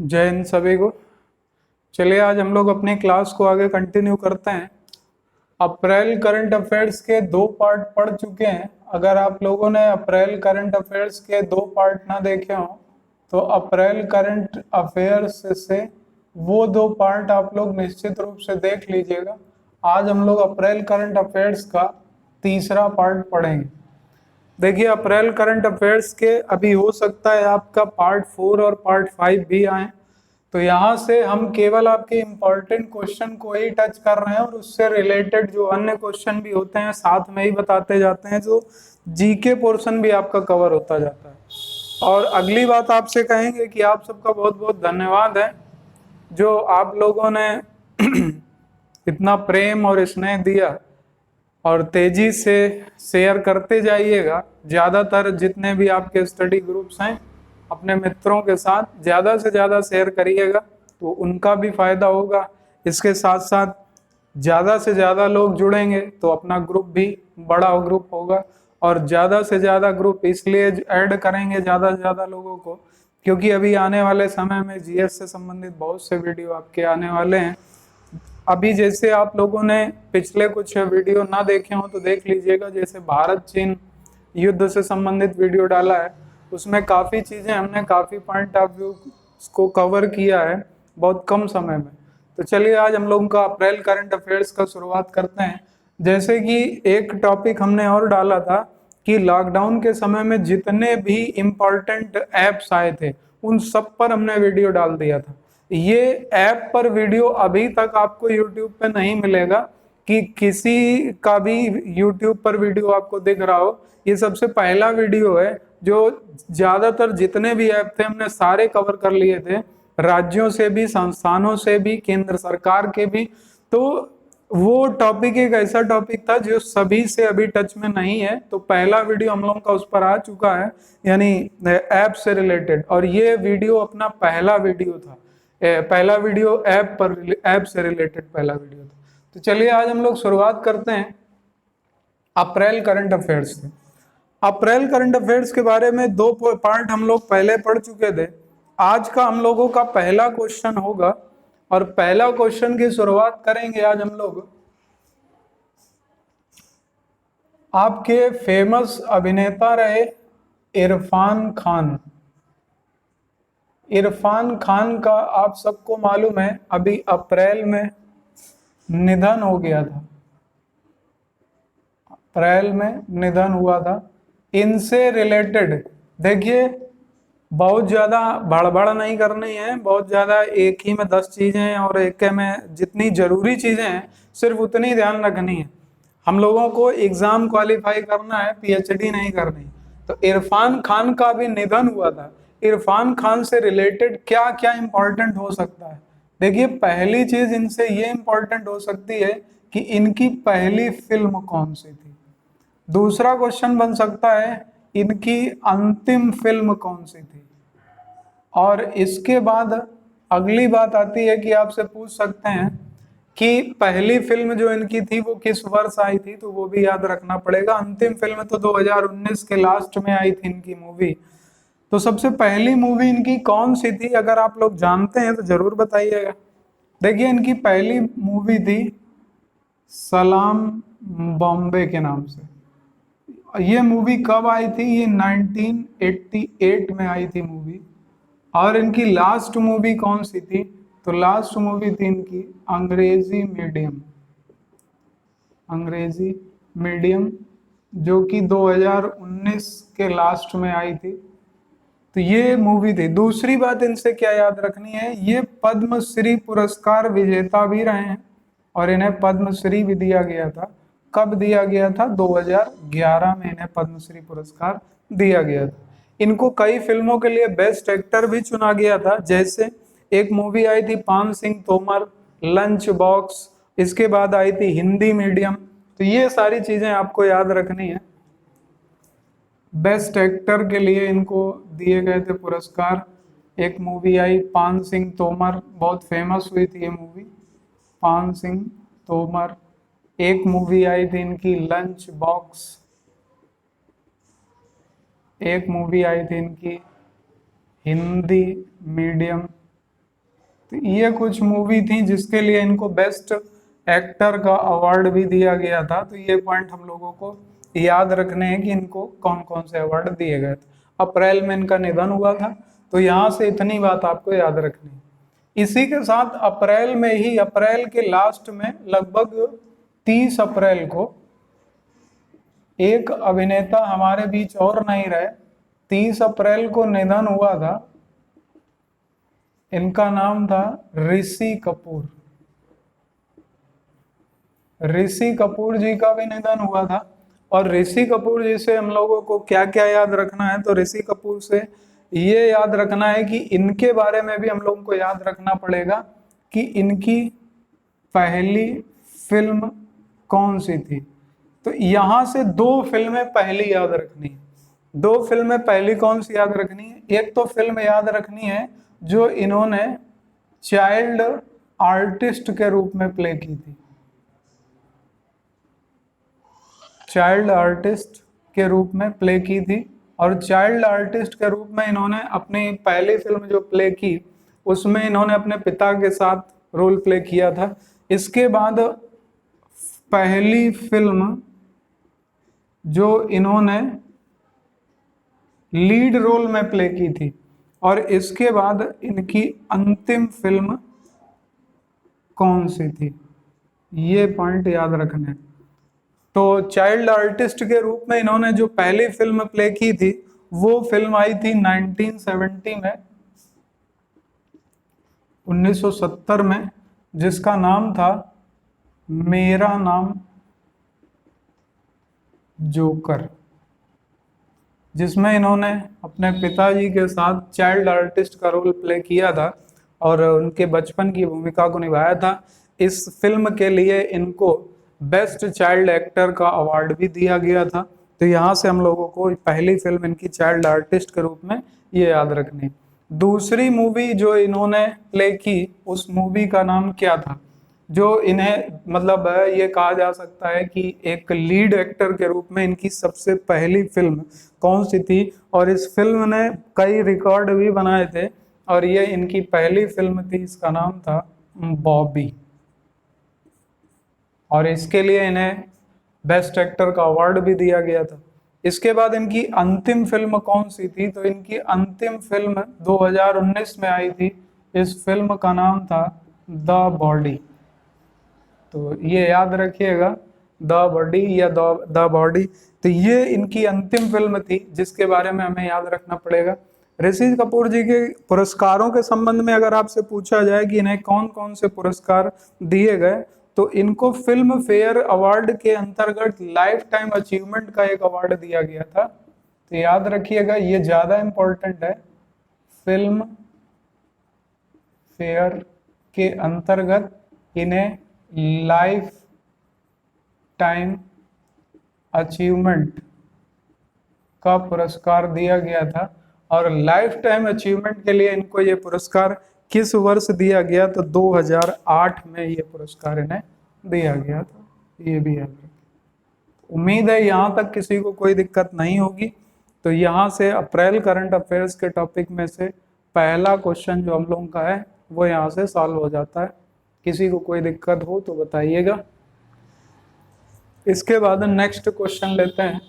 जय हिंद सभी को। चलिए आज हम लोग अपनी क्लास को आगे कंटिन्यू करते हैं। अप्रैल करंट अफेयर्स के दो पार्ट पढ़ चुके हैं। अगर आप लोगों ने अप्रैल करंट अफेयर्स के दो पार्ट ना देखे हों तो अप्रैल करंट अफेयर्स से वो दो पार्ट आप लोग निश्चित रूप से देख लीजिएगा। आज हम लोग अप्रैल करंट अफेयर्स का तीसरा पार्ट पढ़ेंगे। देखिए अप्रैल करंट अफेयर्स के अभी हो सकता है आपका पार्ट 4 और पार्ट 5 भी आए, तो यहाँ से हम केवल आपके इम्पोर्टेंट क्वेश्चन को ही टच कर रहे हैं और उससे रिलेटेड जो अन्य क्वेश्चन भी होते हैं साथ में ही बताते जाते हैं, जो जीके पोर्शन भी आपका कवर होता जाता है। और अगली बात आपसे कहेंगे कि आप सबका बहुत बहुत धन्यवाद है जो आप लोगों ने इतना प्रेम और स्नेह दिया, और तेजी से शेयर करते जाइएगा। ज़्यादातर जितने भी आपके स्टडी ग्रुप्स हैं अपने मित्रों के साथ ज़्यादा से ज़्यादा शेयर करिएगा, तो उनका भी फायदा होगा। इसके साथ साथ ज़्यादा से ज़्यादा लोग जुड़ेंगे तो अपना ग्रुप भी बड़ा ग्रुप होगा, और ज़्यादा से ज़्यादा ग्रुप इसलिए ऐड करेंगे ज़्यादा से ज़्यादा लोगों को क्योंकि अभी आने वाले समय में जीएस से संबंधित बहुत से वीडियो आपके आने वाले हैं। अभी जैसे आप लोगों ने पिछले कुछ वीडियो ना देखे हो तो देख लीजिएगा। जैसे भारत चीन युद्ध से संबंधित वीडियो डाला है, उसमें काफ़ी चीज़ें हमने काफ़ी पॉइंट ऑफ व्यू को कवर किया है बहुत कम समय में। तो चलिए आज हम लोगों का अप्रैल करंट अफेयर्स का शुरुआत करते हैं। जैसे कि एक टॉपिक हमने और डाला था कि लॉकडाउन के समय में जितने भी इम्पोर्टेंट ऐप्स आए थे उन सब पर हमने वीडियो डाल दिया था। ये ऐप पर वीडियो अभी तक आपको YouTube पे नहीं मिलेगा कि किसी का भी YouTube पर वीडियो आपको दिख रहा हो। ये सबसे पहला वीडियो है जो ज्यादातर जितने भी ऐप थे हमने सारे कवर कर लिए थे, राज्यों से भी, संस्थानों से भी, केंद्र सरकार के भी। तो वो टॉपिक एक ऐसा टॉपिक था जो सभी से अभी टच में नहीं है, तो पहला वीडियो हम लोगों का उस पर आ चुका है, यानी ऐप से रिलेटेड। और ये वीडियो अपना पहला वीडियो था, पहला वीडियो ऐप से रिलेटेड पहला वीडियो था। तो चलिए आज हम लोग शुरुआत करते हैं अप्रैल करंट अफेयर्स से। अप्रैल करंट अफेयर्स के बारे में दो पार्ट हम लोग पहले पढ़ चुके थे। आज का हम लोगों का पहला क्वेश्चन होगा, और पहला क्वेश्चन की शुरुआत करेंगे आज हम लोग आपके फेमस अभिनेता रहे इरफान खान। इरफान खान का आप सबको मालूम है अभी अप्रैल में निधन हो गया था, अप्रैल में निधन हुआ था। इनसे रिलेटेड देखिए बहुत ज्यादा भड़बड़ नहीं करनी है, बहुत ज्यादा एक ही में 10 चीजें और एक में जितनी जरूरी चीजें हैं सिर्फ उतनी ध्यान रखनी है। हम लोगों को एग्जाम क्वालिफाई करना है, पीएचडी नहीं करनी। तो इरफान खान का भी निधन हुआ था। इरफान खान से रिलेटेड क्या क्या इंपॉर्टेंट हो सकता है? देखिए पहली चीज इनसे ये इंपॉर्टेंट हो सकती है कि इनकी पहली फिल्म कौन सी थी। दूसरा क्वेश्चन बन सकता है इनकी अंतिम फिल्म कौन सी थी। और इसके बाद अगली बात आती है कि आपसे पूछ सकते हैं कि पहली फिल्म जो इनकी थी वो किस वर्ष आई थी, तो वो भी याद रखना पड़ेगा। अंतिम फिल्म तो 2019 के लास्ट में आई थी इनकी मूवी। तो सबसे पहली मूवी इनकी कौन सी थी, अगर आप लोग जानते हैं तो जरूर बताइएगा। देखिए इनकी पहली मूवी थी सलाम बॉम्बे के नाम से। ये मूवी कब आई थी? ये 1988 में आई थी मूवी। और इनकी लास्ट मूवी कौन सी थी? तो लास्ट मूवी थी इनकी अंग्रेजी मीडियम, अंग्रेजी मीडियम, जो कि 2019 के लास्ट में आई थी। तो ये मूवी थी। दूसरी बात इनसे क्या याद रखनी है, ये पद्मश्री पुरस्कार विजेता भी रहे हैं, और इन्हें पद्मश्री भी दिया गया था। कब दिया गया था? 2011 में इन्हें पद्मश्री पुरस्कार दिया गया था। इनको कई फिल्मों के लिए बेस्ट एक्टर भी चुना गया था। जैसे एक मूवी आई थी पान सिंह तोमर, लंच बॉक्स, इसके बाद आई थी हिंदी मीडियम। तो ये सारी चीजें आपको याद रखनी है। बेस्ट एक्टर के लिए इनको दिए गए थे पुरस्कार। एक मूवी आई पान सिंह तोमर, बहुत फेमस हुई थी ये मूवी, पान सिंह तोमर। एक मूवी आई थी इनकी लंच बॉक्स, एक मूवी आई थी इनकी हिंदी मीडियम, तो ये कुछ मूवी थी जिसके लिए इनको बेस्ट एक्टर का अवार्ड भी दिया गया था। तो ये पॉइंट हम लोगों को याद रखने हैं कि इनको कौन कौन से अवार्ड दिए गए थे। अप्रैल में इनका निधन हुआ था, तो यहाँ से इतनी बात आपको याद रखनी है। इसी के साथ अप्रैल में ही, अप्रैल के लास्ट में लगभग 30 अप्रैल को एक अभिनेता हमारे बीच और नहीं रहे, 30 अप्रैल को निधन हुआ था। इनका नाम था ऋषि कपूर। ऋषि कपूर जी का भी निधन हुआ था। और ऋषि कपूर जी से हम लोगों को क्या क्या याद रखना है, तो ऋषि कपूर से ये याद रखना है कि इनके बारे में भी हम लोगों को याद रखना पड़ेगा कि इनकी पहली फिल्म कौन सी थी। तो यहां से दो फिल्में पहली याद रखनी है। दो फिल्में पहली कौन सी याद रखनी है? एक तो फिल्म याद रखनी है जो इन्होंने चाइल्ड आर्टिस्ट के रूप में प्ले की थी। चाइल्ड आर्टिस्ट के रूप में प्ले की थी, और चाइल्ड आर्टिस्ट के रूप में इन्होंने अपनी पहली फिल्म जो प्ले की उसमें इन्होंने अपने पिता के साथ रोल प्ले किया था। इसके बाद पहली फिल्म जो इन्होंने लीड रोल में प्ले की थी, और इसके बाद इनकी अंतिम फिल्म कौन सी थी, ये पॉइंट याद रखना है। तो चाइल्ड आर्टिस्ट के रूप में इन्होंने जो पहली फिल्म प्ले की थी वो फिल्म आई थी 1970 में, 1970 में, जिसका नाम था मेरा नाम जोकर, जिसमें इन्होंने अपने पिताजी के साथ चाइल्ड आर्टिस्ट का रोल प्ले किया था और उनके बचपन की भूमिका को निभाया था। इस फिल्म के लिए इनको बेस्ट चाइल्ड एक्टर का अवार्ड भी दिया गया था। तो यहाँ से हम लोगों को पहली फिल्म इनकी चाइल्ड आर्टिस्ट के रूप में ये याद रखनी। दूसरी मूवी जो इन्होंने प्ले की उस मूवी का नाम क्या था, जो इन्हें मतलब ये कहा जा सकता है कि एक लीड एक्टर के रूप में इनकी सबसे पहली फिल्म कौन सी थी, और इस फिल्म ने कई रिकॉर्ड भी बनाए थे, और ये इनकी पहली फिल्म थी, इसका नाम था बॉबी, और इसके लिए इन्हें बेस्ट एक्टर का अवार्ड भी दिया गया था। इसके बाद इनकी अंतिम फिल्म कौन सी थी, तो इनकी अंतिम फिल्म 2019 में आई थी। इस फिल्म का नाम था द बॉडी। तो ये याद रखिएगा, द बॉडी या द बॉडी। तो ये इनकी अंतिम फिल्म थी जिसके बारे में हमें याद रखना पड़ेगा। ऋषि कपूर जी के पुरस्कारों के संबंध में अगर आपसे पूछा जाए कि इन्हें कौन कौन से पुरस्कार दिए गए, तो इनको फिल्म फेयर अवार्ड के अंतर्गत लाइफ टाइम अचीवमेंट का एक अवार्ड दिया गया था। तो याद रखिएगा, ये ज्यादा इंपॉर्टेंट है। फिल्म फेयर के अंतर्गत इन्हें लाइफ टाइम अचीवमेंट का पुरस्कार दिया गया था। और लाइफ टाइम अचीवमेंट के लिए इनको ये पुरस्कार किस वर्ष दिया गया, तो 2008 में ये पुरस्कार इन्हें दिया गया था। ये भी याद रखें। उम्मीद है यहाँ तक किसी को कोई दिक्कत नहीं होगी। तो यहाँ से अप्रैल करंट अफेयर्स के टॉपिक में से पहला क्वेश्चन जो हम लोगों का है वो यहाँ से सॉल्व हो जाता है। किसी को कोई दिक्कत हो तो बताइएगा। इसके बाद नेक्स्ट क्वेश्चन लेते हैं।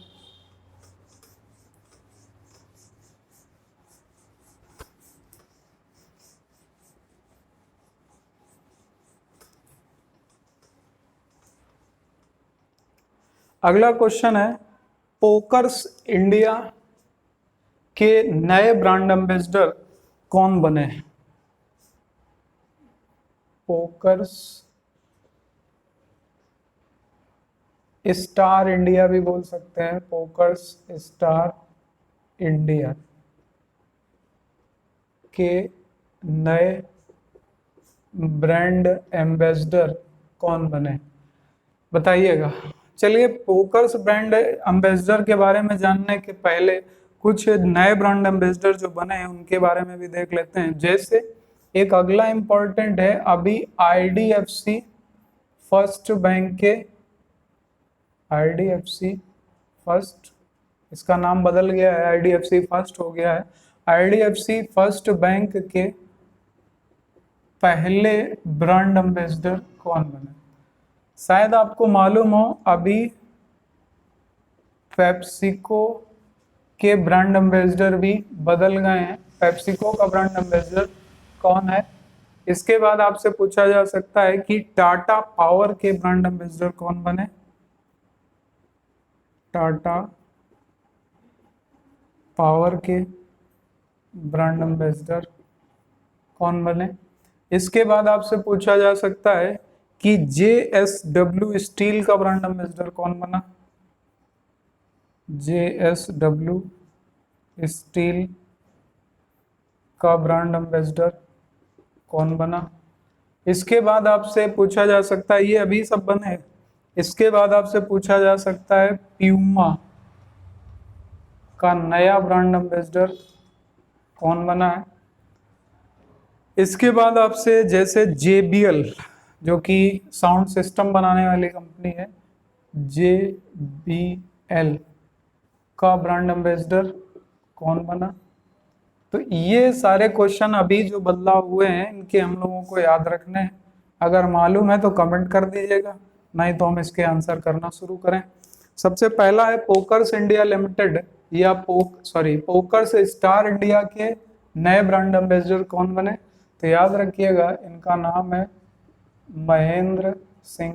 अगला क्वेश्चन है, पोकर्स इंडिया के नए ब्रांड एम्बेसडर कौन बने? पोकर्स स्टार इंडिया भी बोल सकते हैं, पोकर्स स्टार इंडिया के नए ब्रांड एम्बेसडर कौन बने, बताइएगा। चलिए, पोकर्स ब्रांड एम्बेसडर के बारे में जानने के पहले कुछ नए ब्रांड एम्बेसडर जो बने हैं उनके बारे में भी देख लेते हैं। जैसे एक अगला इंपॉर्टेंट है, अभी IDFC फर्स्ट बैंक के, IDFC फर्स्ट, इसका नाम बदल गया है, IDFC फर्स्ट हो गया है। IDFC फर्स्ट बैंक के पहले ब्रांड एम्बेसडर कौन बने? शायद आपको मालूम हो, अभी पेप्सिको के ब्रांड एम्बेसडर भी बदल गए हैं। पेप्सिको का ब्रांड एम्बेसडर कौन है? इसके बाद आपसे पूछा जा सकता है कि टाटा पावर के ब्रांड एम्बेसडर कौन बने? टाटा पावर के ब्रांड एम्बेसडर कौन बने? इसके बाद आपसे पूछा जा सकता है कि JSW स्टील का ब्रांड एम्बेसडर कौन बना? JSW स्टील का ब्रांड एम्बेसडर कौन बना? इसके बाद आपसे पूछा जा सकता है, ये अभी सब बने, इसके बाद आपसे पूछा जा सकता है प्यूमा का नया ब्रांड एम्बेसडर कौन बना है? इसके बाद आपसे जैसे JBL जो कि साउंड सिस्टम बनाने वाली कंपनी है, JBL का ब्रांड एम्बेसडर कौन बना? तो ये सारे क्वेश्चन अभी जो बदलाव हुए हैं इनके हम लोगों को याद रखने हैं। अगर मालूम है तो कमेंट कर दीजिएगा, नहीं तो हम इसके आंसर करना शुरू करें। सबसे पहला है पोकर्स इंडिया लिमिटेड या पोकर्स स्टार इंडिया के नए ब्रांड एम्बेसडर कौन बने? तो याद रखिएगा इनका नाम है महेंद्र सिंह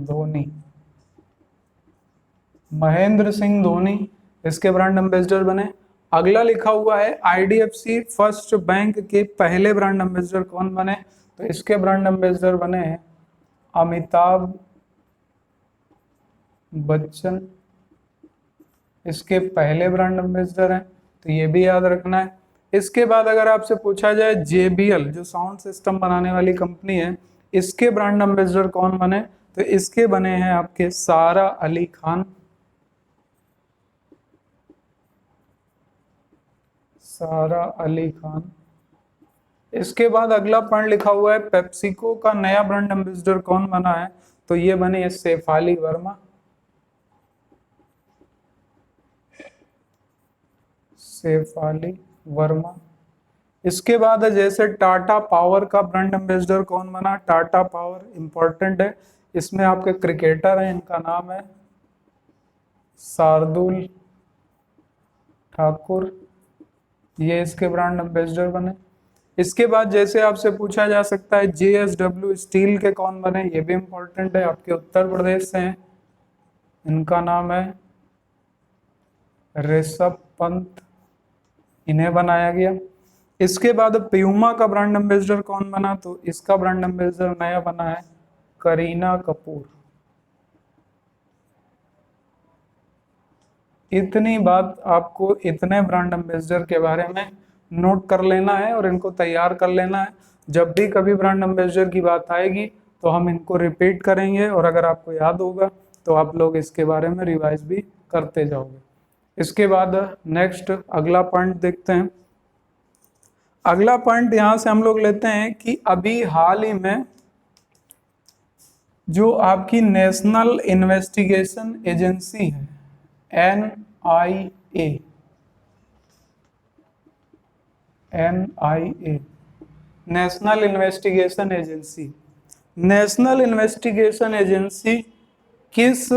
धोनी। महेंद्र सिंह धोनी इसके ब्रांड एम्बेसडर बने। अगला लिखा हुआ है IDFC फर्स्ट बैंक के पहले ब्रांड एम्बेसडर कौन बने? तो इसके ब्रांड एम्बेसडर बने अमिताभ बच्चन, इसके पहले ब्रांड एम्बेसडर हैं, तो ये भी याद रखना है। इसके बाद अगर आपसे पूछा जाए JBL जो साउंड सिस्टम बनाने वाली कंपनी है, इसके ब्रांड एम्बेसडर कौन बने? तो इसके बने हैं आपके सारा अली खान। सारा अली खान। इसके बाद अगला पॉइंट लिखा हुआ है पेप्सिको का नया ब्रांड एम्बेसडर कौन बना है? तो ये बने शेफाली वर्मा। शेफाली वर्मा। इसके बाद जैसे टाटा पावर का ब्रांड एम्बेसडर कौन बना? टाटा पावर इंपॉर्टेंट है, इसमें आपके क्रिकेटर हैं, इनका नाम है शार्दुल ठाकुर, ये इसके ब्रांड एम्बेसडर बने। इसके बाद जैसे आपसे पूछा जा सकता है JSW स्टील के कौन बने? ये भी इंपॉर्टेंट है, आपके उत्तर प्रदेश से हैं, इनका नाम है ऋषभ पंत, इन्हें बनाया गया। इसके बाद प्यूमा का ब्रांड एम्बेसडर कौन बना? तो इसका ब्रांड एम्बेसडर नया बना है करीना कपूर। इतनी बात आपको इतने ब्रांड एम्बेसडर के बारे में नोट कर लेना है और इनको तैयार कर लेना है। जब भी कभी ब्रांड एम्बेसडर की बात आएगी तो हम इनको रिपीट करेंगे, और अगर आपको याद होगा तो आप लोग इसके बारे में रिवाइज भी करते जाओगे। इसके बाद नेक्स्ट अगला पॉइंट देखते हैं। अगला पॉइंट यहाँ से हम लोग लेते हैं कि अभी हाल ही में जो आपकी नेशनल इन्वेस्टिगेशन एजेंसी है NIA national investigation agency, national investigation agency किस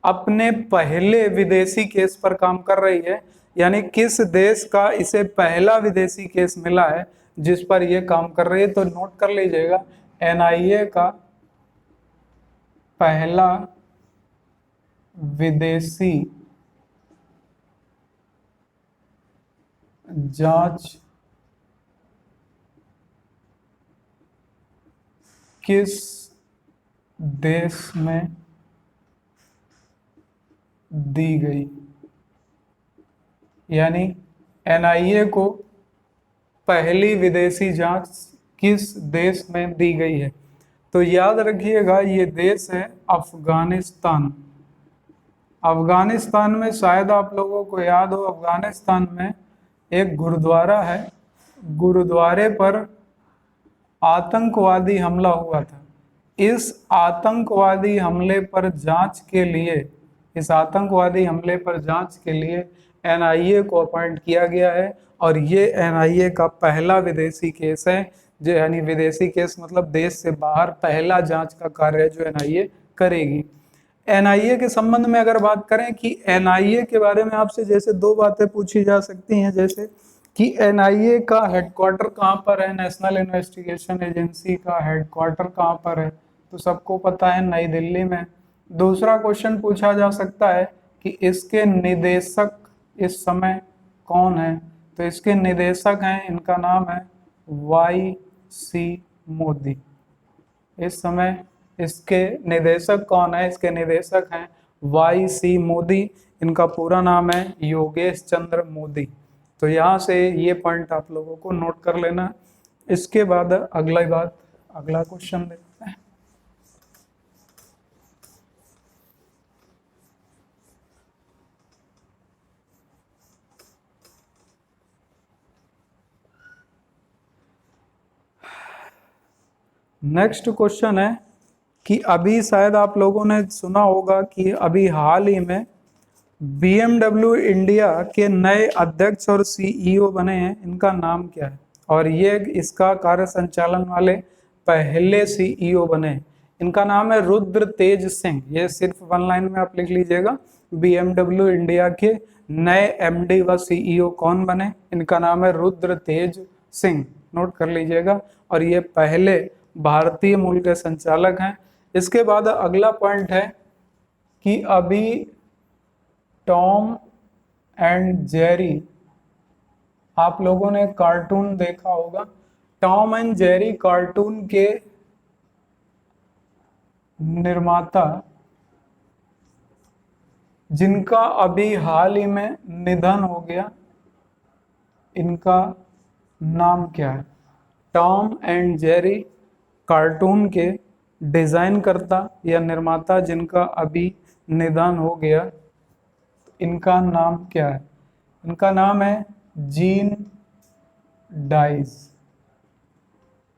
अपने पहले विदेशी केस पर काम कर रही है, यानी किस देश का इसे पहला विदेशी केस मिला है जिस पर यह काम कर रही है? तो नोट कर लीजिएगा NIA का पहला विदेशी जांच किस देश में दी गई, यानी NIA को पहली विदेशी जांच किस देश में दी गई है? तो याद रखिएगा ये देश है अफगानिस्तान। अफगानिस्तान में शायद आप लोगों को याद हो, अफगानिस्तान में एक गुरुद्वारा है, गुरुद्वारे पर आतंकवादी हमला हुआ था। इस आतंकवादी हमले पर जांच के लिए, इस आतंकवादी हमले पर जांच के लिए NIA को अपॉइंट किया गया है, और ये NIA का पहला विदेशी केस है जो यानी विदेशी केस मतलब देश से बाहर पहला जांच का कार्य जो एनआईए करेगी। एनआईए के संबंध में अगर बात करें कि एनआईए के बारे में आपसे जैसे दो बातें पूछी जा सकती हैं, जैसे कि एनआईए का हेडक्वार्टर कहाँ पर है, नेशनल इन्वेस्टिगेशन एजेंसी का हेडक्वार्टर कहाँ पर है, तो सबको पता है नई दिल्ली में। दूसरा क्वेश्चन पूछा जा सकता है कि इसके निदेशक इस समय कौन है, तो इसके निदेशक हैं, इनका नाम है वाई सी मोदी। इस समय इसके निदेशक कौन है, इसके निदेशक हैं वाई सी मोदी, इनका पूरा नाम है योगेश चंद्र मोदी। तो यहाँ से ये पॉइंट आप लोगों को नोट कर लेना। इसके बाद अगला क्वेश्चन देखते हैं। नेक्स्ट क्वेश्चन है कि अभी शायद आप लोगों ने सुना होगा कि अभी हाल ही में BMW इंडिया के नए अध्यक्ष और सीईओ बने हैं, इनका नाम क्या है, और ये इसका कार्य संचालन वाले पहले सीईओ बने हैं। इनका नाम है रुद्र तेज सिंह। ये सिर्फ वन लाइन में आप लिख लीजिएगा, BMW इंडिया के नए एमडी व सीईओ कौन बने, इनका नाम है रुद्र तेज सिंह, नोट कर लीजिएगा। और ये पहले भारतीय मूल के संचालक हैं। इसके बाद अगला पॉइंट है कि अभी टॉम एंड जेरी, आप लोगों ने कार्टून देखा होगा, टॉम एंड जेरी कार्टून के निर्माता जिनका अभी हाल ही में निधन हो गया, इनका नाम क्या है। टॉम एंड जेरी कार्टून के डिजाइन करता या निर्माता जिनका अभी निधन हो गया, इनका नाम क्या है। इनका नाम है जीन डाइस।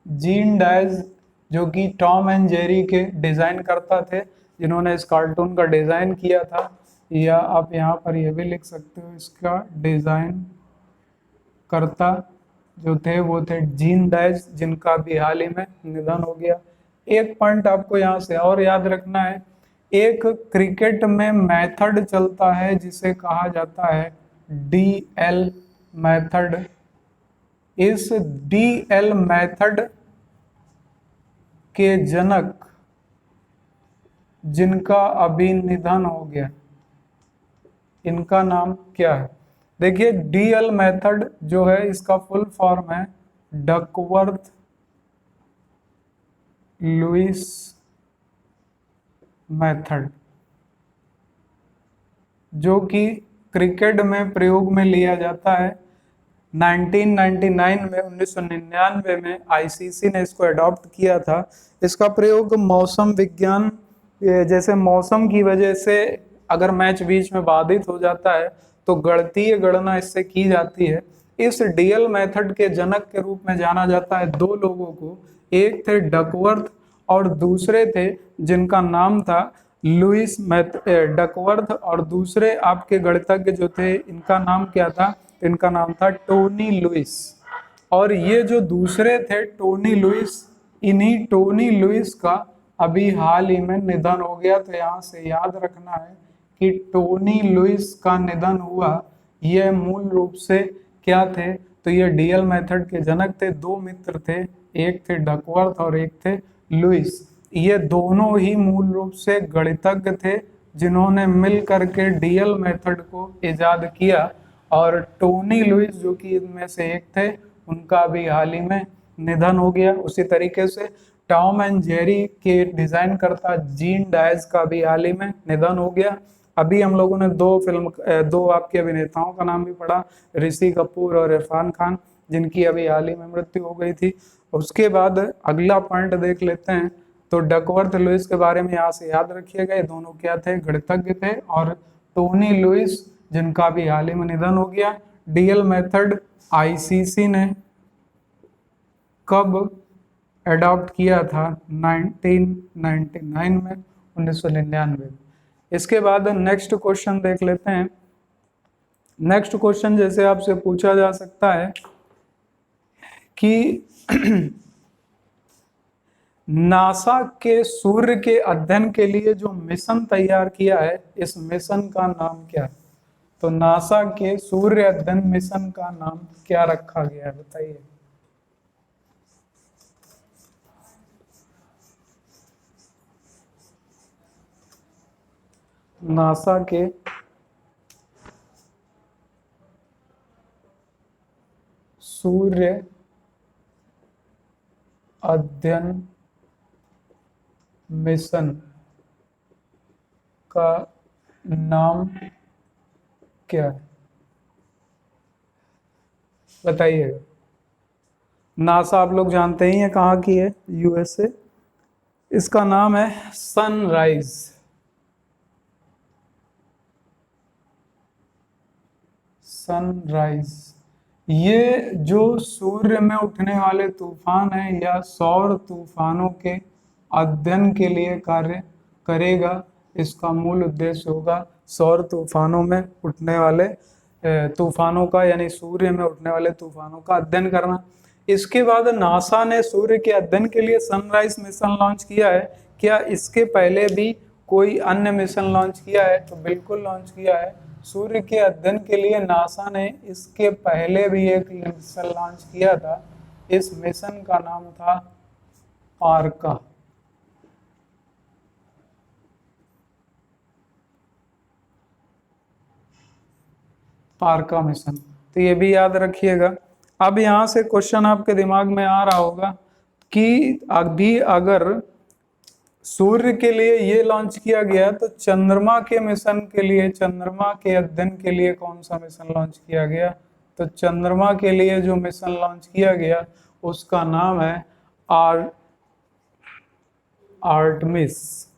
जीन डाइस जो कि टॉम एंड जेरी के डिजाइन करता थे, जिन्होंने इस कार्टून का डिजाइन किया था, या आप यहाँ पर यह भी लिख सकते हो, इसका डिजाइन करता जो थे वो थे जीन डाइस, जिनका भी हाल ही में निधन हो गया। एक पॉइंट आपको यहाँ से और याद रखना है, एक क्रिकेट में मेथड चलता है जिसे कहा जाता है डीएल मेथड। इस डीएल मेथड के जनक जिनका अभी निधन हो गया, इनका नाम क्या है। देखिए डीएल मेथड जो है इसका फुल फॉर्म है डकवर्थ लुइस मेथड, जो कि क्रिकेट में प्रयोग में लिया जाता है। 1999 में आईसीसी ने इसको अडॉप्ट किया था। इसका प्रयोग मौसम विज्ञान, जैसे मौसम की वजह से अगर मैच बीच में बाधित हो जाता है तो गणितीय गणना इससे की जाती है। इस डीएल मेथड के जनक के रूप में जाना जाता है दो लोगों को, एक थे डकवर्थ और दूसरे थे जिनका नाम था लुइस डकवर्थ, और दूसरे आपके गणितज्ञ जो थे इनका नाम क्या था, इनका नाम था टोनी लुइस। और ये जो दूसरे थे टोनी लुइस, इन्हीं टोनी लुइस का अभी हाल ही में निधन हो गया। तो यहाँ से याद रखना है कि टोनी लुइस का निधन हुआ, यह मूल रूप से क्या थे, तो ये डीएल मेथड के जनक थे। दो मित्र थे, एक थे डकवर्थ और एक थे लुइस। ये दोनों ही मूल रूप से गणितज्ञ थे जिन्होंने मिल करके डीएल मेथड को इजाद किया। और टोनी लुइस जो कि इनमें से एक थे, उनका भी हाल ही में निधन हो गया। उसी तरीके से टॉम एंड जेरी के डिजाइन करता जीन डाइस का भी हाल ही में निधन हो गया। अभी हम लोगों ने दो आपके अभिनेताओं का नाम भी पढ़ा, ऋषि कपूर और इरफान खान, जिनकी अभी हाल ही में मृत्यु हो गई थी। उसके बाद अगला पॉइंट देख लेते हैं। तो डकवर्थ लुइस के बारे में यहाँ से याद रखिएगा, ये दोनों क्या थे, गणितज्ञ थे। और टोनी लुइस जिनका भी हाल ही में निधन हो गया। डीएल मेथड आईसीसी ने कब अडॉप्ट किया था, 1999 में, 1999। इसके बाद नेक्स्ट क्वेश्चन देख लेते हैं। नेक्स्ट क्वेश्चन जैसे आपसे पूछा जा सकता है कि नासा के सूर्य के अध्ययन के लिए जो मिशन तैयार किया है, इस मिशन का नाम क्या है? तो नासा के सूर्य अध्ययन मिशन का नाम क्या रखा गया है, बताइए। नासा के सूर्य अध्ययन मिशन का नाम क्या है, बताइएगा। नासा आप लोग जानते ही हैं कहाँ की है, यूएसए। इसका नाम है सनराइज। सनराइज। ये जो सूर्य में उठने वाले तूफान है या सौर तूफानों के अध्ययन के लिए कार्य करेगा। इसका मूल उद्देश्य होगा सौर तूफानों में उठने वाले तूफानों का, यानी सूर्य में उठने वाले तूफानों का अध्ययन करना। इसके बाद नासा ने सूर्य के अध्ययन के लिए सनराइज मिशन लॉन्च किया है। क्या इसके पहले भी कोई अन्य मिशन लॉन्च किया है? तो बिल्कुल लॉन्च किया है। सूर्य के अध्ययन के लिए नासा ने इसके पहले भी एक मिशन लॉन्च किया था। इस मिशन का नाम था पार्का। पार्का मिशन, तो ये भी याद रखिएगा। अब यहाँ से क्वेश्चन आपके दिमाग में आ रहा होगा कि अभी अगर सूर्य के लिए ये लॉन्च किया गया तो चंद्रमा के मिशन के लिए, चंद्रमा के अध्ययन के लिए कौन सा मिशन लॉन्च किया गया? तो चंद्रमा के लिए जो मिशन लॉन्च किया गया उसका नाम है आर्टमिस।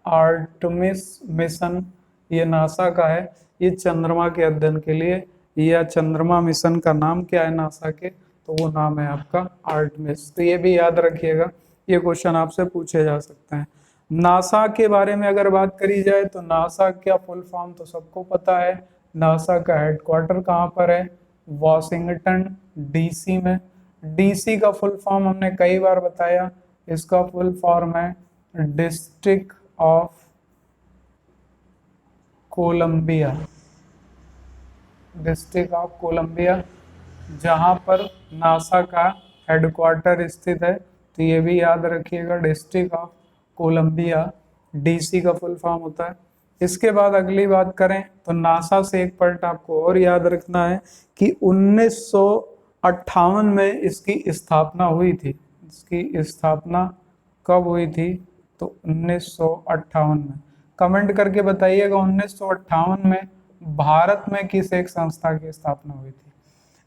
आर्टमिस मिशन ये नासा का है। ये चंद्रमा के अध्ययन के लिए, या चंद्रमा मिशन का नाम क्या है नासा के? तो वो नाम है आपका आर्टमिस। तो ये भी याद रखिएगा, ये क्वेश्चन आपसे पूछे जा सकते हैं। नासा के बारे में अगर बात करी जाए तो नासा का फुल फॉर्म तो सबको पता है। नासा का हेडक्वार्टर कहाँ पर है? वॉशिंगटन डीसी में। डीसी का फुल फॉर्म हमने कई बार बताया, इसका फुल फॉर्म है district of Columbia. District of Columbia, जहां पर नासा का हेडक्वार्टर स्थित है। तो ये भी याद रखिएगा, डिस्ट्रिक्ट ऑफ कोलंबिया। डीसी का फुल फॉर्म होता है। इसके बाद अगली बात करें तो नासा से एक पॉइंट आपको और याद रखना है कि 1958 में इसकी स्थापना हुई थी। इसकी स्थापना कब हुई थी? तो 1958 में। कमेंट करके बताइएगा 1958 में भारत में किस एक संस्था की स्थापना हुई थी।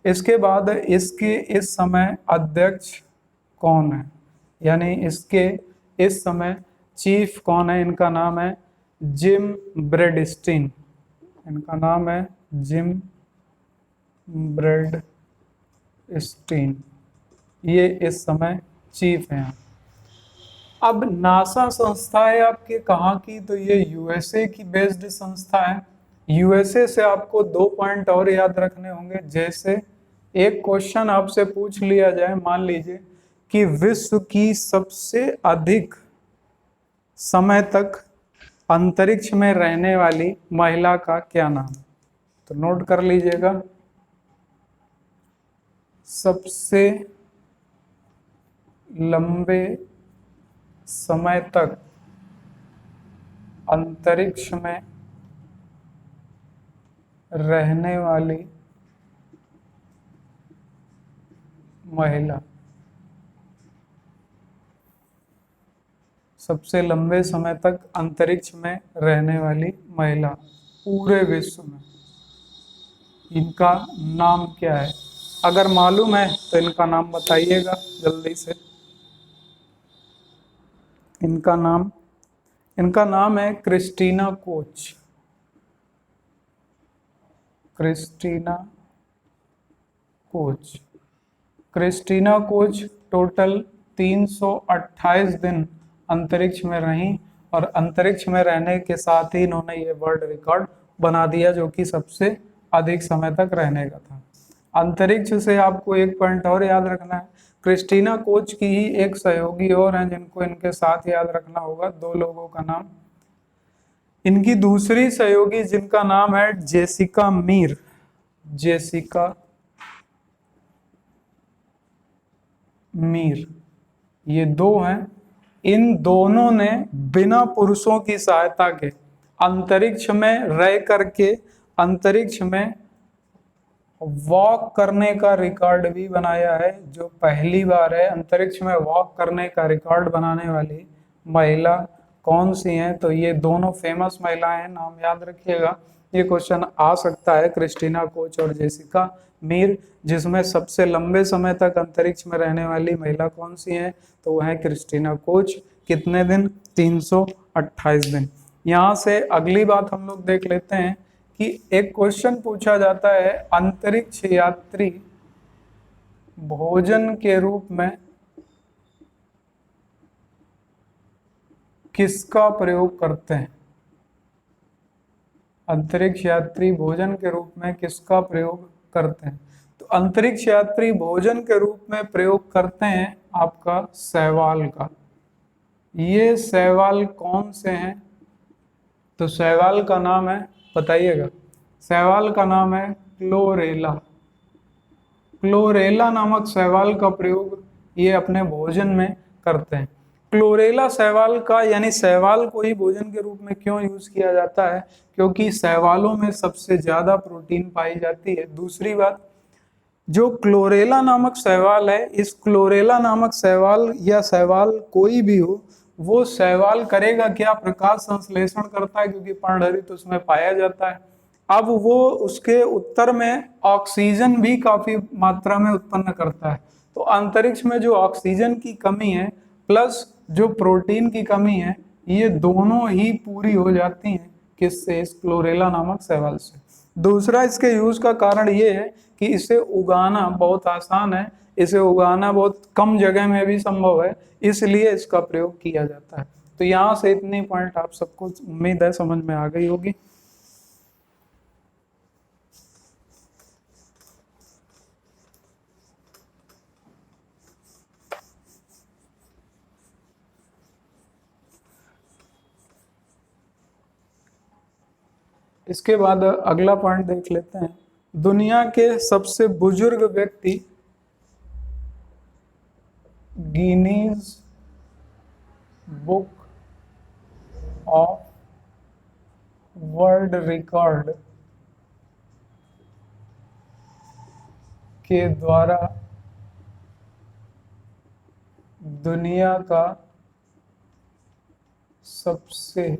इसके बाद इसके इस समय अध्यक्ष कौन है, यानी इसके इस समय चीफ कौन है? इनका नाम है जिम ब्रेडस्टीन। इनका नाम है जिम ब्रेडस्टीन। ये इस समय चीफ हैं। अब नासा संस्था है आपके कहाँ की? तो ये यूएसए की बेस्ड संस्था है। यूएसए से आपको 2 पॉइंट और याद रखने होंगे। जैसे एक क्वेश्चन आपसे पूछ लिया जाए, मान लीजिए कि विश्व की सबसे अधिक समय तक अंतरिक्ष में रहने वाली महिला का क्या नाम? तो नोट कर लीजिएगा, सबसे लंबे समय तक अंतरिक्ष में रहने वाली महिला। सबसे लंबे समय तक अंतरिक्ष में रहने वाली महिला पूरे विश्व में, इनका नाम क्या है? अगर मालूम है तो इनका नाम बताइएगा जल्दी से। इनका नाम है Christina Koch. Christina Koch. Christina Koch total 328 दिन अंतरिक्ष में रहीं, और अंतरिक्ष में रहने के साथ ही इन्होंने ये वर्ल्ड रिकॉर्ड बना दिया, जो कि सबसे अधिक समय तक रहने का था। अंतरिक्ष से आपको एक पॉइंट और याद रखना है, क्रिस्टीना कोच की ही एक सहयोगी और हैं जिनको इनके साथ याद रखना होगा, दो लोगों का नाम। इनकी दूसरी सहयोगी जिनका नाम है जेसिका मीर, जेसिका मीर, ये दो हैं। इन दोनों ने बिना पुरुषों की सहायता के अंतरिक्ष में रह करके अंतरिक्ष में वॉक करने का रिकॉर्ड भी बनाया है। जो पहली बार है अंतरिक्ष में वॉक करने का रिकॉर्ड बनाने वाली महिला कौन सी हैं, तो ये दोनों फेमस महिलाएं हैं, नाम याद रखिएगा। ये क्वेश्चन आ सकता है, क्रिस्टीना कोच और जेसिका मीर। जिसमें सबसे लंबे समय तक अंतरिक्ष में रहने वाली महिला कौन सी है, तो वह है क्रिस्टीना कोच। कितने दिन? 328 दिन। यहाँ से अगली बात हम लोग देख लेते हैं कि एक क्वेश्चन पूछा जाता है, अंतरिक्ष यात्री भोजन के रूप में किसका प्रयोग करते हैं? अंतरिक्ष यात्री भोजन के रूप में किसका प्रयोग करते हैं? तो अंतरिक्ष यात्री भोजन के रूप में प्रयोग करते हैं आपका शैवाल का। ये शैवाल कौन से हैं? तो शैवाल का नाम है, बताइएगा, शैवाल का नाम है क्लोरेला। क्लोरेला नामक शैवाल का प्रयोग ये अपने भोजन में करते हैं। क्लोरेला शैवाल का, यानी शैवाल को ही भोजन के रूप में क्यों यूज किया जाता है? क्योंकि शैवालों में सबसे ज्यादा प्रोटीन पाई जाती है। दूसरी बात, जो क्लोरेला नामक शैवाल है, इस क्लोरेला नामक शैवाल या शैवाल कोई भी हो, वो शैवाल करेगा क्या? प्रकाश संश्लेषण करता है, क्योंकि पर्णहरित उसमें पाया जाता है। अब वो उसके उत्तर में ऑक्सीजन भी काफी मात्रा में उत्पन्न करता है। तो अंतरिक्ष में जो ऑक्सीजन की कमी है प्लस जो प्रोटीन की कमी है, ये दोनों ही पूरी हो जाती हैं किससे? इस क्लोरेला नामक शैवाल से। दूसरा इसके यूज का कारण ये है कि इसे उगाना बहुत आसान है, इसे उगाना बहुत कम जगह में भी संभव है, इसलिए इसका प्रयोग किया जाता है। तो यहाँ से इतनी पॉइंट आप सबको उम्मीद है समझ में आ गई होगी। इसके बाद अगला पॉइंट देख लेते हैं, दुनिया के सबसे बुजुर्ग व्यक्ति Guinness book of world record के द्वारा दुनिया का सबसे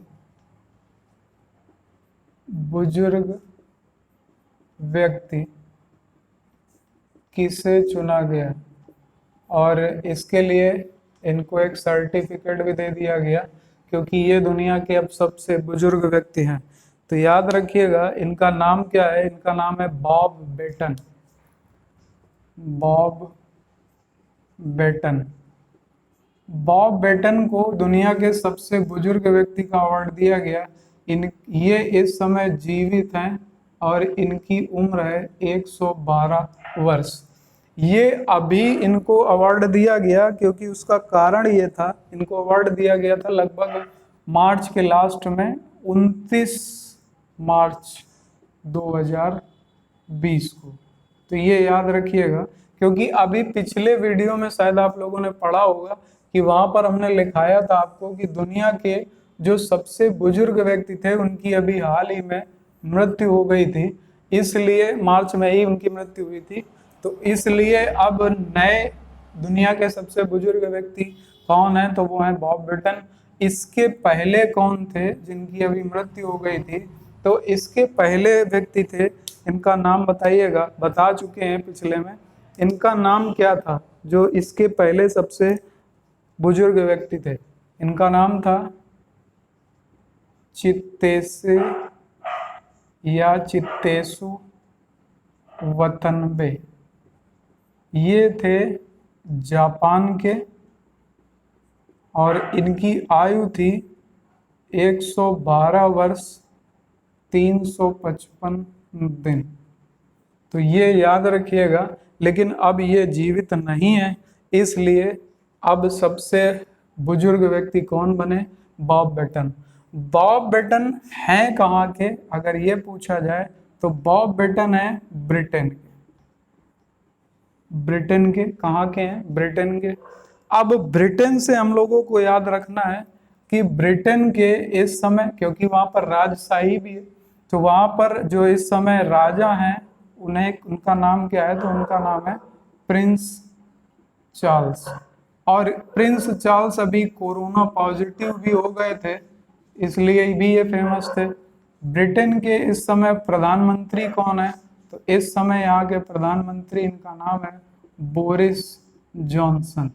बुजुर्ग व्यक्ति किसे चुना गया, और इसके लिए इनको एक सर्टिफिकेट भी दे दिया गया, क्योंकि ये दुनिया के अब सबसे बुजुर्ग व्यक्ति हैं। तो याद रखिएगा, इनका नाम क्या है? इनका नाम है Bob Behnken. Bob Behnken. Bob Behnken को दुनिया के सबसे बुजुर्ग व्यक्ति का अवार्ड दिया गया। ये इस समय जीवित हैं और इनकी उम्र है 112 वर्ष। ये अभी इनको अवार्ड दिया गया क्योंकि उसका कारण ये था, इनको अवार्ड दिया गया था लगभग मार्च के लास्ट में, 29 मार्च 2020 को। तो ये याद रखिएगा, क्योंकि अभी पिछले वीडियो में शायद आप लोगों ने पढ़ा होगा कि वहां पर हमने लिखाया था आपको कि दुनिया के जो सबसे बुजुर्ग व्यक्ति थे उनकी अभी हाल ही में मृत्यु हो गई थी, इसलिए मार्च में ही उनकी मृत्यु हुई थी। तो इसलिए अब नए दुनिया के सबसे बुजुर्ग व्यक्ति कौन है, तो वो है बॉब बेटन। इसके पहले कौन थे जिनकी अभी मृत्यु हो गई थी? तो इसके पहले व्यक्ति थे, इनका नाम बताइएगा, बता चुके हैं पिछले में। इनका नाम क्या था जो इसके पहले सबसे बुजुर्ग व्यक्ति थे? इनका नाम था चित्तेसे या चित्तेसु वतनबे। ये थे जापान के और इनकी आयु थी 112 वर्ष 355 दिन। तो ये याद रखिएगा, लेकिन अब ये जीवित नहीं है, इसलिए अब सबसे बुजुर्ग व्यक्ति कौन बने? Bob Behnken. बॉब बेटन हैं कहाँ के अगर ये पूछा जाए तो बॉब बेटन है ब्रिटेन के। ब्रिटेन के कहाँ के हैं? ब्रिटेन के। अब ब्रिटेन से हम लोगों को याद रखना है कि ब्रिटेन के इस समय, क्योंकि वहां पर राजशाही भी है, तो वहां पर जो इस समय राजा हैं उन्हें, उनका नाम क्या है? तो उनका नाम है प्रिंस चार्ल्स। और प्रिंस चार्ल्स अभी कोरोना पॉजिटिव भी हो गए थे, इसलिए भी ये फेमस थे। ब्रिटेन के इस समय प्रधानमंत्री कौन है? तो इस समय यहाँ के प्रधानमंत्री, इनका नाम है बोरिस जॉनसन।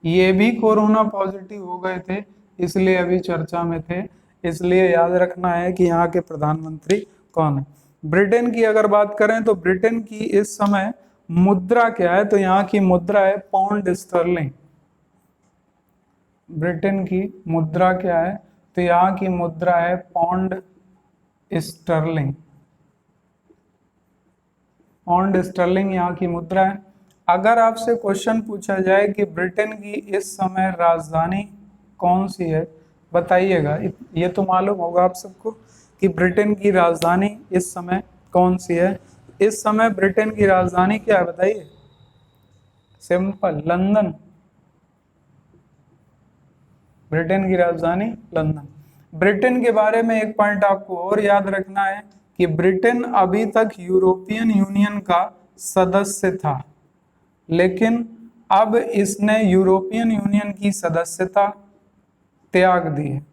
ये भी कोरोना पॉजिटिव हो गए थे, इसलिए अभी चर्चा में थे। इसलिए याद रखना है कि यहाँ के प्रधानमंत्री कौन है। ब्रिटेन की अगर बात करें तो ब्रिटेन की इस समय मुद्रा क्या है? तो यहाँ की मुद्रा है पाउंड स्टर्लिंग। ब्रिटेन की मुद्रा क्या है? तो यहाँ की मुद्रा है पाउंड स्टर्लिंग। पाउंड स्टर्लिंग यहाँ की मुद्रा है। अगर आपसे क्वेश्चन पूछा जाए कि ब्रिटेन की इस समय राजधानी कौन सी है, बताइएगा। ये तो मालूम होगा आप सबको कि ब्रिटेन की राजधानी इस समय कौन सी है। इस समय ब्रिटेन की राजधानी क्या है बताइए? Simple, London. ब्रिटेन की राजधानी लंदन। ब्रिटेन के बारे में एक पॉइंट आपको और याद रखना है कि ब्रिटेन अभी तक यूरोपियन यूनियन का सदस्य था, लेकिन अब इसने यूरोपियन यूनियन की सदस्यता त्याग दी है।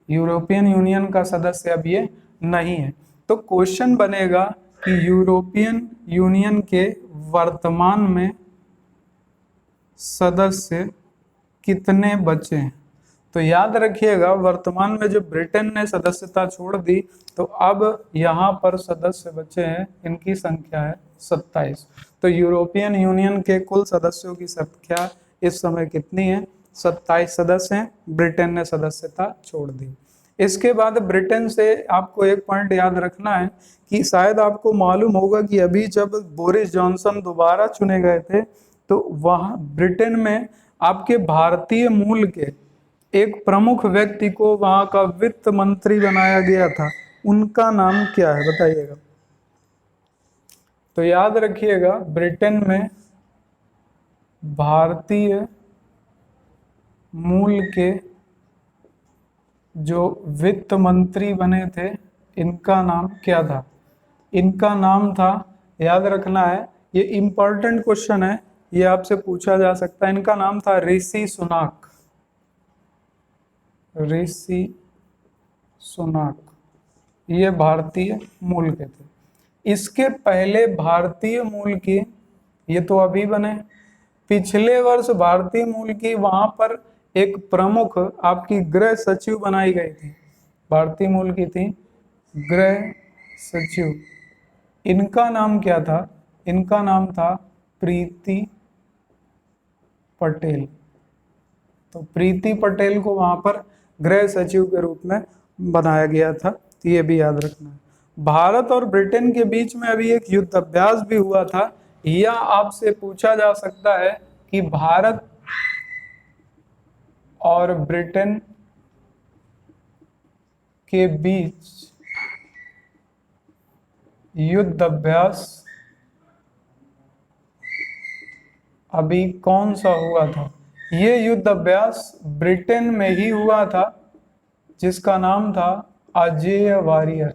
यूरोपियन यूनियन का सदस्य अब ये नहीं है। तो क्वेश्चन बनेगा कि यूरोपियन यूनियन के वर्तमान में सदस्य कितने बचे हैं? तो याद रखिएगा, वर्तमान में जो ब्रिटेन ने सदस्यता छोड़ दी, तो अब यहाँ पर सदस्य बचे हैं, इनकी संख्या है 27। तो यूरोपियन यूनियन के कुल सदस्यों की संख्या इस समय कितनी है? 27 सदस्य हैं। ब्रिटेन ने सदस्यता छोड़ दी। इसके बाद ब्रिटेन से आपको एक पॉइंट याद रखना है कि शायद आपको मालूम होगा कि अभी जब बोरिस जॉनसन दोबारा चुने गए थे, तो वहाँ ब्रिटेन में आपके भारतीय मूल के एक प्रमुख व्यक्ति को वहां का वित्त मंत्री बनाया गया था। उनका नाम क्या है बताइएगा? तो याद रखिएगा, ब्रिटेन में भारतीय मूल के जो वित्त मंत्री बने थे, इनका नाम क्या था? इनका नाम था, याद रखना है, ये इंपॉर्टेंट क्वेश्चन है, ये आपसे पूछा जा सकता है। इनका नाम था ऋषि सुनाक। ऋषि सुनाक, ये भारतीय मूल के थे। इसके पहले भारतीय मूल की, ये तो अभी बने, पिछले वर्ष भारतीय मूल की वहां पर एक प्रमुख आपकी गृह सचिव बनाई गई थी। भारतीय मूल की थी गृह सचिव। इनका नाम क्या था? इनका नाम था प्रीति पटेल। तो प्रीति पटेल को वहां पर गृह सचिव के रूप में बनाया गया था। तो ये भी याद रखना है। भारत और ब्रिटेन के बीच में अभी एक युद्ध अभ्यास भी हुआ था। या आपसे पूछा जा सकता है कि भारत और ब्रिटेन के बीच युद्ध अभ्यास अभी कौन सा हुआ था? ये युद्ध अभ्यास ब्रिटेन में ही हुआ था, जिसका नाम था अजेय वारियर।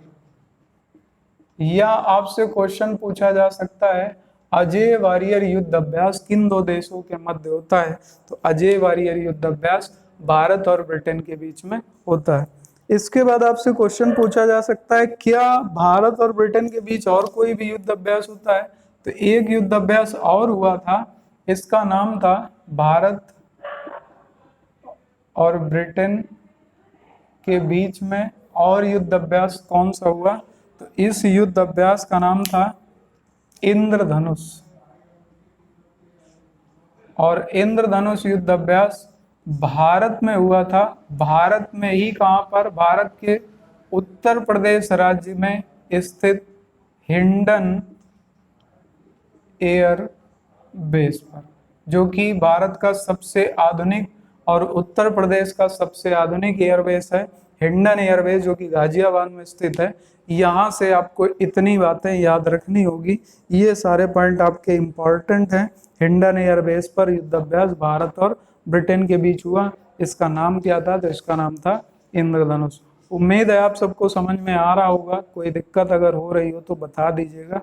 या आपसे क्वेश्चन पूछा जा सकता है, अजेय वारियर युद्ध अभ्यास किन दो देशों के मध्य होता है? तो अजेय वारियर युद्ध अभ्यास भारत और ब्रिटेन के बीच में होता है। इसके बाद आपसे क्वेश्चन पूछा जा सकता है, क्या भारत और ब्रिटेन के बीच और कोई भी युद्ध अभ्यास होता है? तो एक युद्ध अभ्यास और हुआ था, इसका नाम था भारत और ब्रिटेन के बीच में। और युद्ध अभ्यास कौन सा हुआ? तो इस युद्ध अभ्यास का नाम था इंद्रधनुष। और इंद्रधनुष युद्ध अभ्यास भारत में हुआ था। भारत में ही कहां पर? भारत के उत्तर प्रदेश राज्य में स्थित हिंडन एयर बेस पर। जो कि भारत का सबसे आधुनिक और उत्तर प्रदेश का सबसे आधुनिक एयरबेस है हिंडन एयरबेस, जो कि गाजियाबाद में स्थित है। यहाँ से आपको इतनी बातें याद रखनी होगी, ये सारे पॉइंट आपके इम्पोर्टेंट हैं। हिंडन एयरबेस पर युद्धाभ्यास भारत और ब्रिटेन के बीच हुआ, इसका नाम क्या था? तो इसका नाम था इंद्रधनुष। उम्मीद है आप सबको समझ में आ रहा होगा। कोई दिक्कत अगर हो रही हो तो बता दीजिएगा।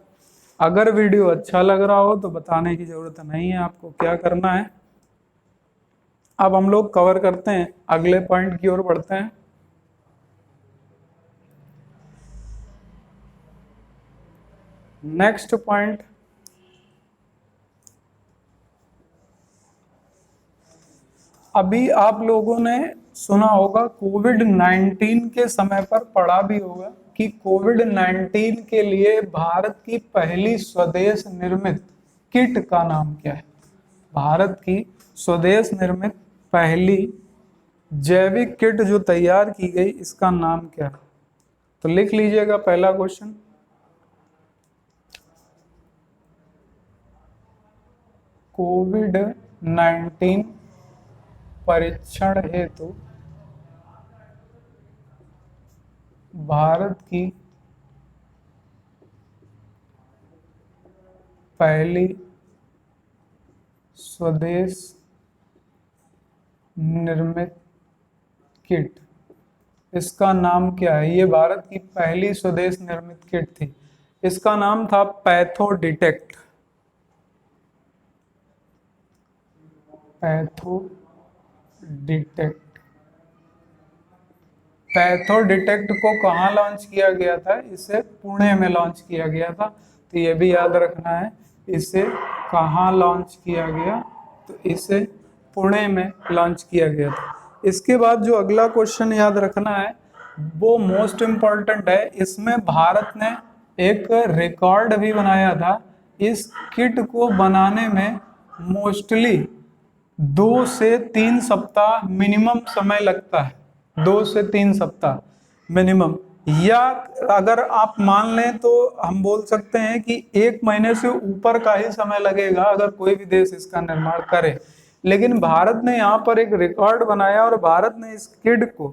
अगर वीडियो अच्छा लग रहा हो तो बताने की जरूरत नहीं है, आपको क्या करना है। अब हम लोग कवर करते हैं, अगले पॉइंट की ओर बढ़ते हैं। नेक्स्ट पॉइंट, अभी आप लोगों ने सुना होगा, कोविड-19 के समय पर पढ़ा भी होगा कि कोविड-19 के लिए भारत की पहली स्वदेश निर्मित किट का नाम क्या है? भारत की स्वदेश निर्मित पहली जैविक किट जो तैयार की गई, इसका नाम क्या है? तो लिख लीजिएगा पहला क्वेश्चन। कोविड-19 परीक्षण हेतु भारत की पहली स्वदेश निर्मित किट, इसका नाम क्या है? ये भारत की पहली स्वदेश निर्मित किट थी, इसका नाम था patho detect. Patho detect. Patho detect को कहाँ लॉन्च किया गया था? इसे पुणे में लॉन्च किया गया था, तो ये भी याद रखना है। इसे कहाँ लॉन्च किया गया? तो इसे पुणे में लॉन्च किया गया था। इसके बाद जो अगला क्वेश्चन याद रखना है वो मोस्ट इम्पॉर्टेंट है। इसमें भारत ने एक रिकॉर्ड भी बनाया था। इस किट को बनाने में मोस्टली 2 से 3 सप्ताह मिनिमम समय लगता है, 2 से 3 सप्ताह मिनिमम, या अगर आप मान लें तो हम बोल सकते हैं कि 1 महीने से ऊपर का ही समय लगेगा अगर कोई भी देश इसका निर्माण करे। लेकिन भारत ने यहाँ पर एक रिकॉर्ड बनाया और भारत ने इस किट को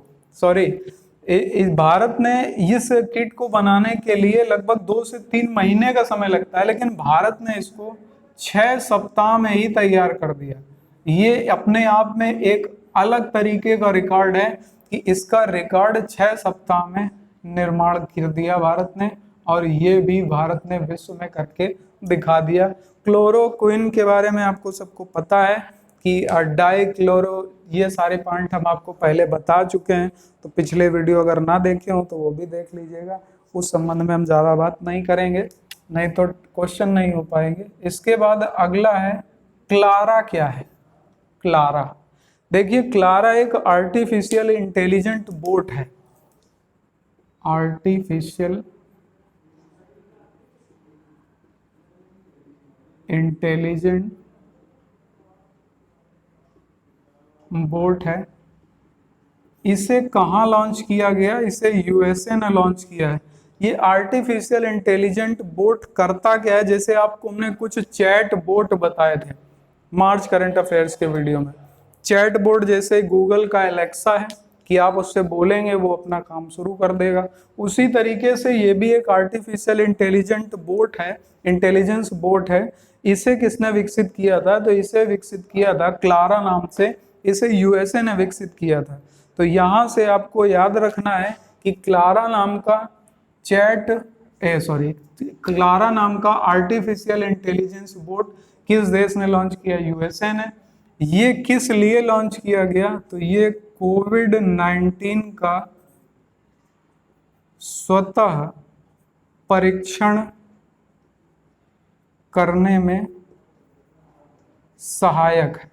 भारत ने इस किट को बनाने के लिए लगभग 2 से 3 महीने का समय लगता है, लेकिन भारत ने इसको 6 सप्ताह में ही तैयार कर दिया। ये अपने आप में एक अलग तरीके का रिकॉर्ड है कि इसका रिकॉर्ड 6 सप्ताह में निर्माण कर दिया भारत ने, और ये भी भारत ने विश्व में करके दिखा दिया। क्लोरोक्विन के बारे में आपको सबको पता है कि डाई क्लोरो, ये सारे पॉइंट हम आपको पहले बता चुके हैं, तो पिछले वीडियो अगर ना देखे हो तो वो भी देख लीजिएगा। उस संबंध में हम ज़्यादा बात नहीं करेंगे, नहीं तो क्वेश्चन नहीं हो पाएंगे। इसके बाद अगला है क्लारा क्या है? क्लारा, देखिए क्लारा एक आर्टिफिशियल इंटेलिजेंट बोट है। आर्टिफिशियल इंटेलिजेंट बोट है। इसे कहाँ लॉन्च किया गया? इसे यूएसए ने लॉन्च किया है। ये आर्टिफिशियल इंटेलिजेंट बोट करता क्या है? जैसे आपको हमने कुछ चैट बोट बताए थे मार्च करंट अफेयर्स के वीडियो में। चैट बोट जैसे गूगल का एलेक्सा है कि आप उससे बोलेंगे वो अपना काम शुरू कर देगा, उसी तरीके से ये भी एक आर्टिफिशियल इंटेलिजेंट बोट है, इंटेलिजेंस बोट है। इसे किसने विकसित किया था? तो इसे विकसित किया था क्लारा नाम से, इसे यूएसए ने विकसित किया था। तो यहाँ से आपको याद रखना है कि क्लारा नाम का क्लारा नाम का आर्टिफिशियल इंटेलिजेंस बोट किस देश ने लॉन्च किया? यूएसए ने। ये किस लिए लॉन्च किया गया? तो ये कोविड-19 का स्वतः परीक्षण करने में सहायक है,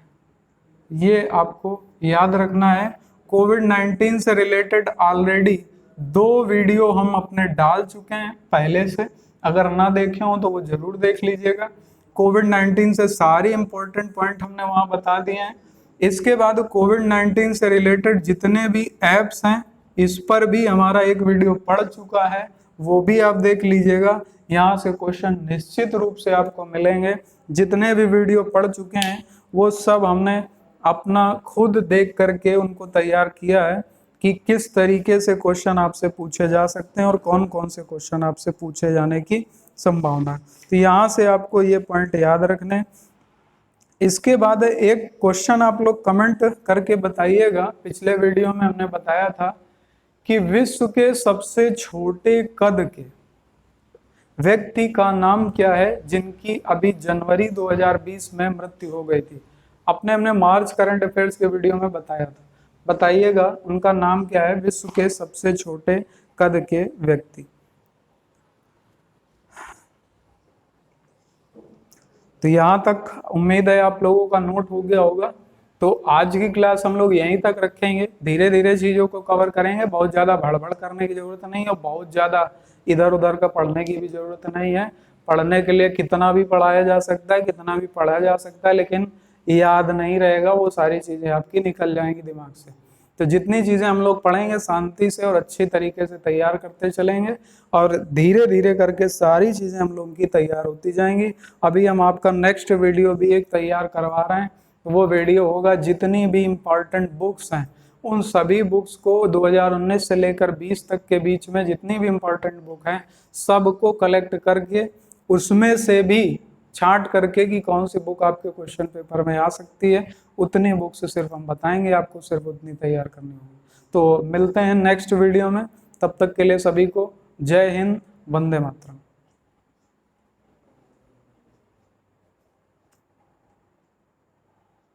ये आपको याद रखना है। कोविड-19 से रिलेटेड ऑलरेडी 2 वीडियो हम अपने डाल चुके हैं पहले से, अगर ना देखे हो तो वो जरूर देख लीजिएगा। कोविड-19 से सारी इंपॉर्टेंट पॉइंट हमने वहाँ बता दिए हैं। इसके बाद कोविड-19 से रिलेटेड जितने भी ऐप्स हैं इस पर भी हमारा एक वीडियो पड़ चुका है, वो भी आप देख लीजिएगा। यहाँ से क्वेश्चन निश्चित रूप से आपको मिलेंगे। जितने भी वीडियो पढ़ चुके हैं वो सब हमने अपना खुद देख करके उनको तैयार किया है कि किस तरीके से क्वेश्चन आपसे पूछे जा सकते हैं और कौन कौन से क्वेश्चन आपसे पूछे जाने की संभावना है। तो यहाँ से आपको ये पॉइंट याद रखने। इसके बाद एक क्वेश्चन आप लोग कमेंट करके बताइएगा। पिछले वीडियो में हमने बताया था कि विश्व के सबसे छोटे कद के व्यक्ति का नाम क्या है जिनकी अभी जनवरी 2020 में मृत्यु हो गई थी। हमने मार्च करंट अफेयर्स के वीडियो में बताया था। बताइएगा उनका नाम क्या है, विश्व के सबसे छोटे कद के व्यक्ति। तो यहाँ तक उम्मीद है आप लोगों का नोट हो गया होगा। तो आज की क्लास हम लोग यहीं तक रखेंगे, धीरे धीरे चीजों को कवर करेंगे। बहुत ज्यादा भड़बड़ करने की जरूरत नहीं है और बहुत ज्यादा इधर उधर का पढ़ने की भी जरूरत नहीं है। पढ़ने के लिए कितना भी पढ़ाया जा सकता है, कितना भी पढ़ा जा सकता है, लेकिन याद नहीं रहेगा, वो सारी चीजें आपकी निकल जाएंगी दिमाग से। तो जितनी चीजें हम लोग पढ़ेंगे शांति से और अच्छी तरीके से तैयार करते चलेंगे और धीरे धीरे करके सारी चीजें हम लोगों की तैयार होती जाएंगी। अभी हम आपका नेक्स्ट वीडियो भी एक तैयार करवा रहे हैं। वो वीडियो होगा जितनी भी इम्पोर्टेंट बुक्स हैं उन सभी बुक्स को 2019 से लेकर 20 तक के बीच में जितनी भी इम्पोर्टेंट बुक हैं सबको कलेक्ट करके उसमें से भी छांट करके कि कौन सी बुक आपके क्वेश्चन पेपर में आ सकती है, उतनी बुक्स सिर्फ हम बताएंगे, आपको सिर्फ उतनी तैयार करनी होगी। तो मिलते हैं नेक्स्ट वीडियो में, तब तक के लिए सभी को जय हिंद, वंदे मातरम।